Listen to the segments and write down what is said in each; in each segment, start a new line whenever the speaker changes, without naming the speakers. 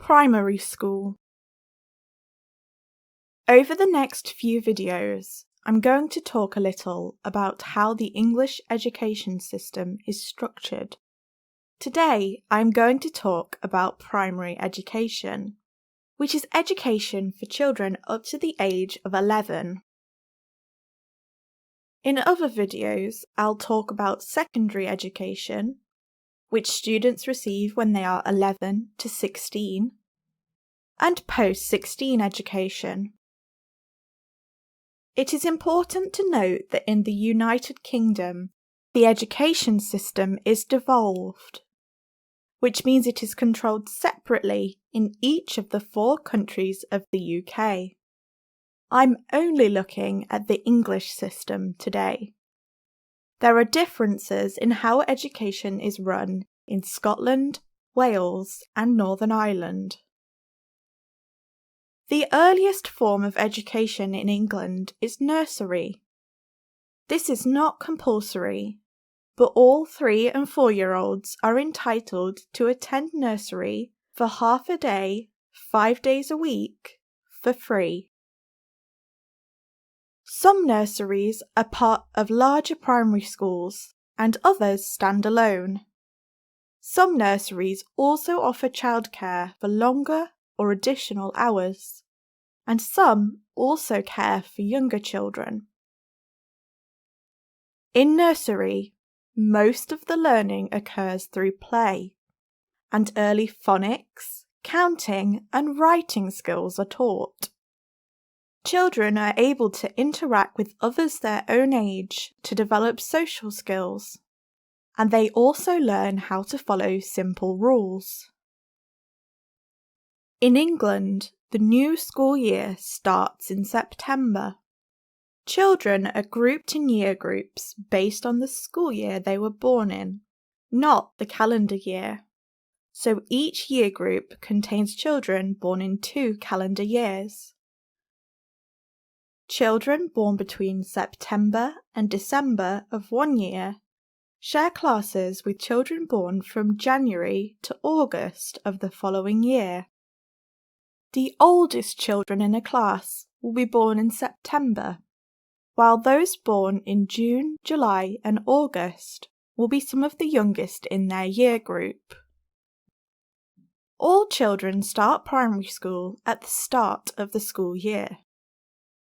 Primary school. Over the next few videos, I'm going to talk a little about how the English education system is structured. Today, I'm going to talk about primary education, which is education for children up to the age of 11. In other videos, I'll talk about secondary education, which students receive when they are 11 to 16, and post-16 education. It is important to note that in the United Kingdom, the education system is devolved, which means it is controlled separately in each of the 4 countries of the UK. I'm only looking at the English system today. There are differences in how education is run in Scotland, Wales, and Northern Ireland. The earliest form of education in England is nursery. This is not compulsory, but all 3- and 4-year-olds are entitled to attend nursery for half a day, 5 days a week, for free. Some nurseries are part of larger primary schools and others stand alone. Some nurseries also offer childcare for longer or additional hours, and some also care for younger children. In nursery, most of the learning occurs through play, and early phonics, counting, and writing skills are taught. Children are able to interact with others their own age to develop social skills, and they also learn how to follow simple rules. In England, the new school year starts in September. Children are grouped in year groups based on the school year they were born in, not the calendar year. So each year group contains children born in 2 calendar years. Children born between September and December of one year share classes with children born from January to August of the following year. The oldest children in a class will be born in September, while those born in June, July, and August will be some of the youngest in their year group. All children start primary school at the start of the school year.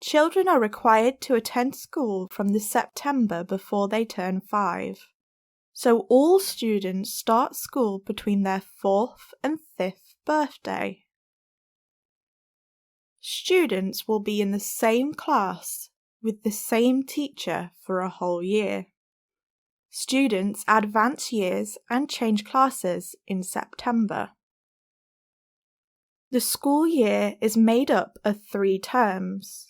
Children are required to attend school from the September before they turn 5, so all students start school between their 4th and 5th birthday. Students will be in the same class with the same teacher for a whole year. Students advance years and change classes in September. The school year is made up of 3 terms.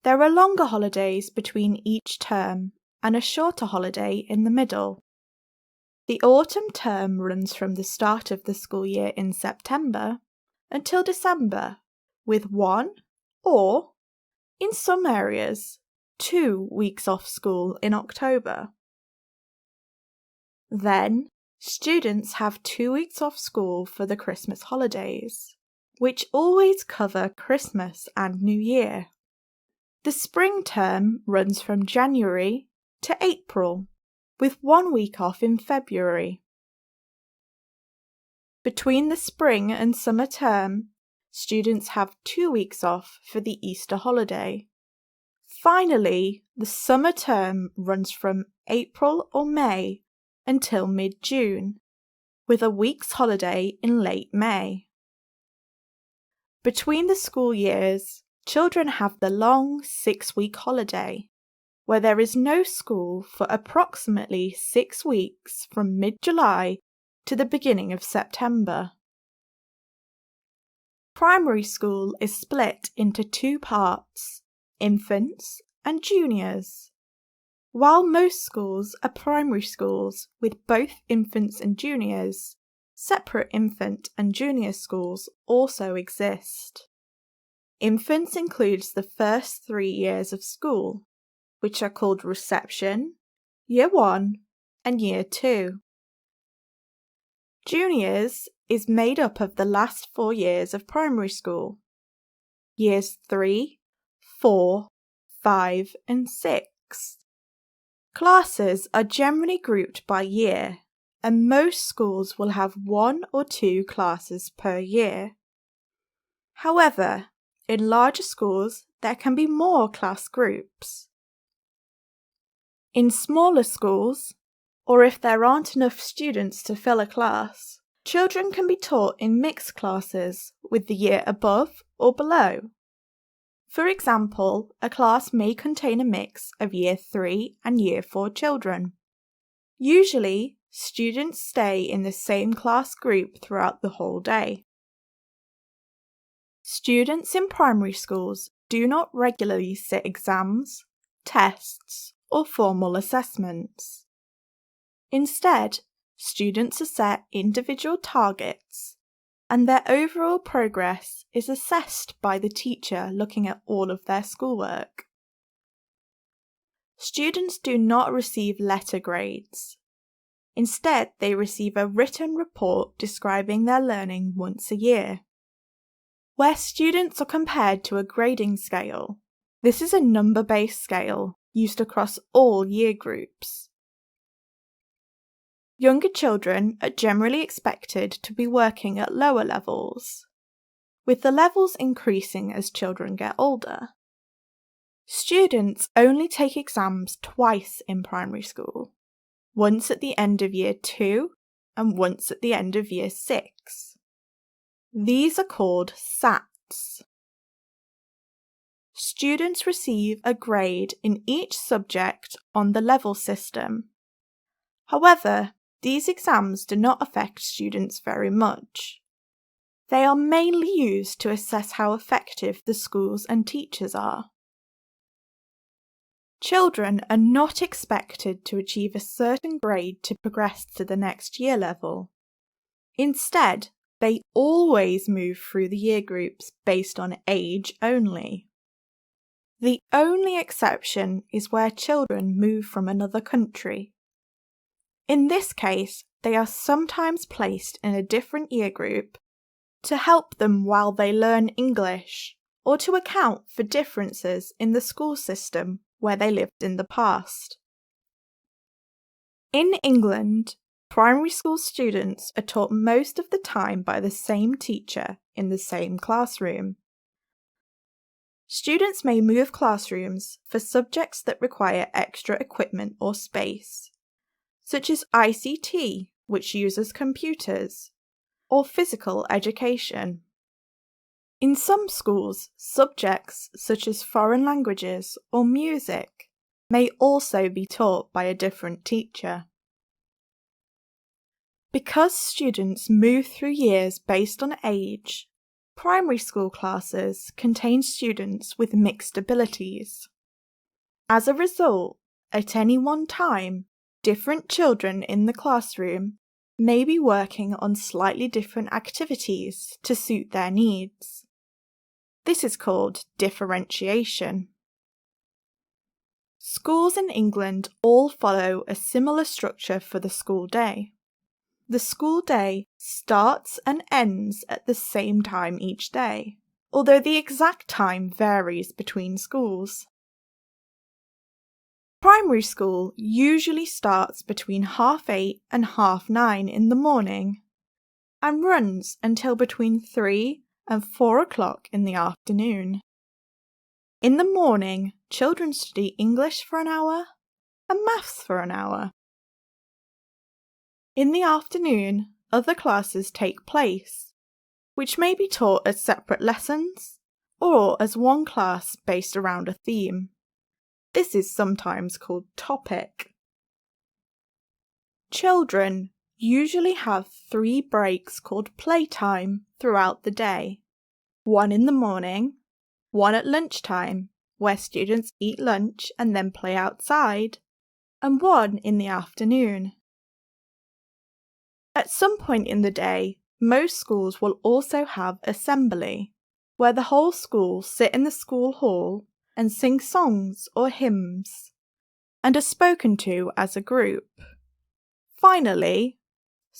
There are longer holidays between each term and a shorter holiday in the middle. The autumn term runs from the start of the school year in September until December, with 1 or, in some areas, 2 weeks off school in October. Then, students have 2 weeks off school for the Christmas holidays, which always cover Christmas and New Year. The spring term runs from January to April, with 1 week off in February. Between the spring and summer term, students have 2 weeks off for the Easter holiday. Finally, the summer term runs from April or May until mid-June, with a week's holiday in late May. Between the school years, children have the long 6-week holiday, where there is no school for approximately 6 weeks from mid-July to the beginning of September. Primary school is split into 2 parts, infants and juniors. While most schools are primary schools with both infants and juniors, separate infant and junior schools also exist. Infants includes the first 3 years of school, which are called reception, year 1, and year 2. Juniors is made up of the last 4 years of primary school. Years 3, 4, 5 and 6. Classes are generally grouped by year, and most schools will have 1 or 2 classes per year. However, in larger schools, there can be more class groups. In smaller schools, or if there aren't enough students to fill a class, children can be taught in mixed classes with the year above or below. For example, a class may contain a mix of Year 3 and Year 4 children. Usually, students stay in the same class group throughout the whole day. Students in primary schools do not regularly sit exams, tests, or formal assessments. Instead, students are set individual targets, and their overall progress is assessed by the teacher looking at all of their schoolwork. Students do not receive letter grades. Instead, they receive a written report describing their learning once a year. Where students are compared to a grading scale, this is a number-based scale used across all year groups. Younger children are generally expected to be working at lower levels, with the levels increasing as children get older. Students only take exams twice in primary school, once at the end of Year 2 and once at the end of Year 6. These are called SATs. Students receive a grade in each subject on the level system. However, these exams do not affect students very much. They are mainly used to assess how effective the schools and teachers are. Children are not expected to achieve a certain grade to progress to the next year level. Instead, they always move through the year groups based on age only. The only exception is where children move from another country. In this case, they are sometimes placed in a different year group to help them while they learn English, or to account for differences in the school system where they lived in the past. In England, primary school students are taught most of the time by the same teacher in the same classroom. Students may move classrooms for subjects that require extra equipment or space, such as ICT, which uses computers, or physical education. In some schools, subjects such as foreign languages or music may also be taught by a different teacher. Because students move through years based on age, primary school classes contain students with mixed abilities. As a result, at any one time, different children in the classroom may be working on slightly different activities to suit their needs. This is called differentiation. Schools in England all follow a similar structure for the school day. The school day starts and ends at the same time each day, although the exact time varies between schools. Primary school usually starts between 8:30 and 9:30 in the morning and runs until between 3 and 4 o'clock in the afternoon. In the morning, children study English for an hour and maths for an hour. In the afternoon, other classes take place, which may be taught as separate lessons or as one class based around a theme. This is sometimes called topic. Children usually have 3 breaks called playtime throughout the day. One in the morning, one at lunchtime, where students eat lunch and then play outside, and one in the afternoon. At some point in the day, most schools will also have assembly, where the whole school sit in the school hall and sing songs or hymns, and are spoken to as a group. Finally,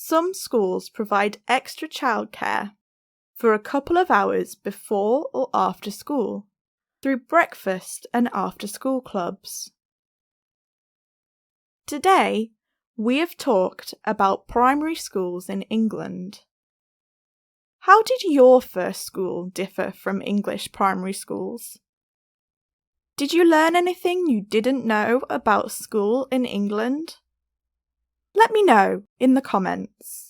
Some schools provide extra childcare for a couple of hours before or after school through breakfast and after-school clubs. Today, we have talked about primary schools in England. How did your first school differ from English primary schools? Did you learn anything you didn't know about school in England? Let me know in the comments.